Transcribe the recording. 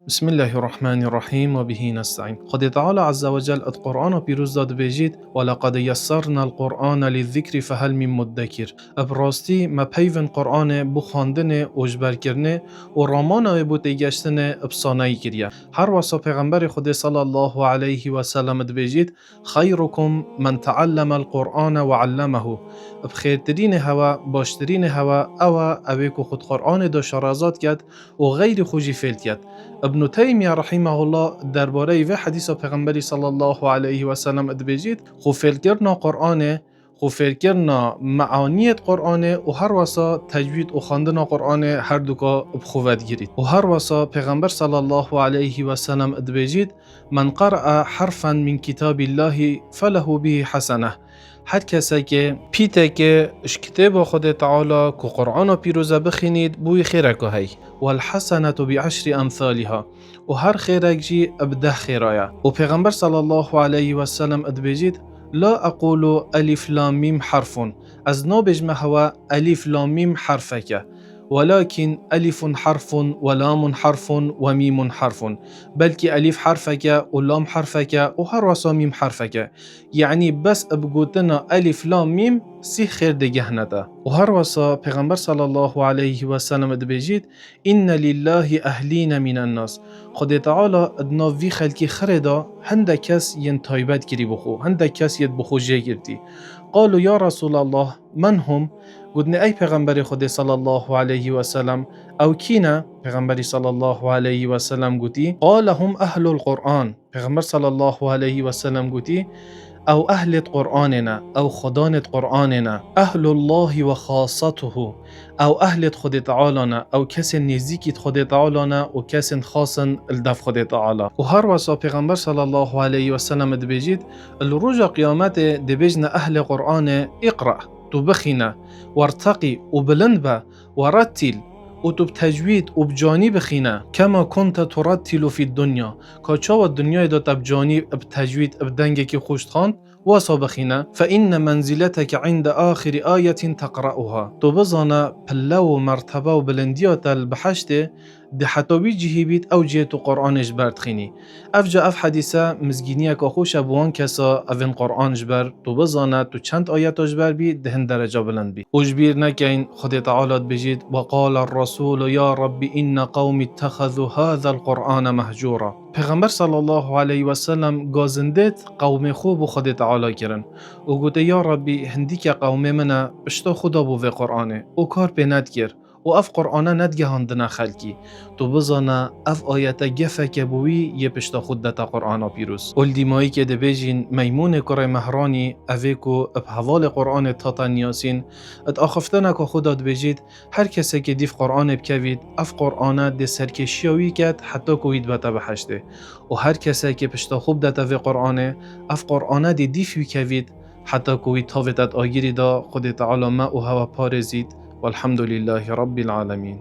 بسم الله الرحمن الرحیم و به نستعین. خدا تعالی عز و جل ات قرآن پیروز داد بجید ولقد یسرنا القرآن للذکر فهل من مدکر. ابراستی ما پیون قرآن بخواندن اجبر کرنه و رامان بوده گشتن افسانه کریه. هر واسه پیغمبر خدا صلی الله علیه و سلم بجید خیرکم من تعلم القرآن و علمه. بخیرترین هوا باشترین هوا اوی که خود قرآن دو شرازات کرد و غیر خوشی فیلت کرد. ابن تیمیه رحمه الله درباره و حدیث پیغمبری صلی الله علیه و سلم ادبیجید خو فعل کرنا قرآنه، خو فعل کرنا معانیت قرآنه و هر واسا تجوید و خواندن قرآن هر دوکا بخوت گیرید. و هر واسا پیغمبر صلی الله علیه و سلم ادبیجید من قرأ حرفا من کتاب الله فله به حسنه. هر کسی که پیته که اش کتاب خود تعالی که قرآن پیروزه بخینید بوی خیره که هی و الحسنة بعشر امثالها و هر خیره جی ابده خیرایا. و پیغمبر صلی الله علیه و سلم ادبیجید لا اقول الف لام میم حرف از نو بجمه هوا الف لام میم حرفکه ولكن ألف حرف ولام حرف وميم حرف بلكي ألف حرفك ولام حرفك وهر وصا ميم حرفك يعني بس أبقوتنا ألف لام ميم سي خير دي جهنتا. وهر وصا پیغمبر صلى الله عليه وسلم دبيجيد إن لله أهلين من الناس. خد تعالى ادنا في خلقي خردا هندا كس ين تايبت كري بخو هندا كس يد بخو جي گرتي. قالوا يا رسول الله من هم؟ گودن ای پیغمبر خدا صلی الله علیه و سلم او کینا؟ پیغمبر صلی الله علیه و سلم گوتی قال هم اهل القرآن. پیغمبر صلی الله علیه و سلم گوتی او اهل قرآننا او خدانت قرآننا اهل الله و خاصته او اهل خود تعالینا او کس نزدیک خود تعالینا و کس خاص الدف خود تعالی. و هر واسه پیغمبر صلی الله علیه و سلم دبیجید الروز قیامت دبیجن اهل قرآن اقرأ تو بخینه وارتقی و بلند به ورتل و تو بتجوید و بجانی بخینه کما کنت ترتل فی الدنیا که چاو دنیای دا تبجانی بتجوید بدنگی که خوشت خواند واسا بخینه فإن منزلتك عند آخر آية تقرأها. تو بزانه پله و مرتبه و بلندیات البحشته ده حتوی جهی بید او جیتو قرآنش برد خینی. افجا اف حدیثه مزگینیه که خوش ابوان کسا اوین قرآنش بر تو بزانه تو چند آیتاش بر بی دهن درجه بلند بی. اجبیر نکین خود تعالی بجید وقال الرسول یا رب این قوم اتخذوا هذا القرآن مهجورا. پیغمبر صلی الله علیه و سلم گازندت قوم خوب خود تعالی کرن و گوته یا ربی هندی که قوم منه بشتا خدا بو قرآنه و کار پی ندگر و اف قرآنه ندگهاندنه خلکی تو بزانه اف آیت گفه که بوی یه پشتا خود دتا قرآن پیروز. اولدی مایی که ده بیجین میمون کره مهرانی اوی که اب حوال قرآن تاتن یاسین ات آخفتنه که خودت بجید هر کسی که دیف قرآن بکوید اف قرآنه ده سرکشیوی کد حتی کوید بتا بحشته و هر کسی که پشتا خوب دتا وی قرآنه اف قرآنه ده دیفی کوید حتی کوید تاویدت آگیری دا خود تعالی ما و هوا پارزید والحمد لله رب العالمين.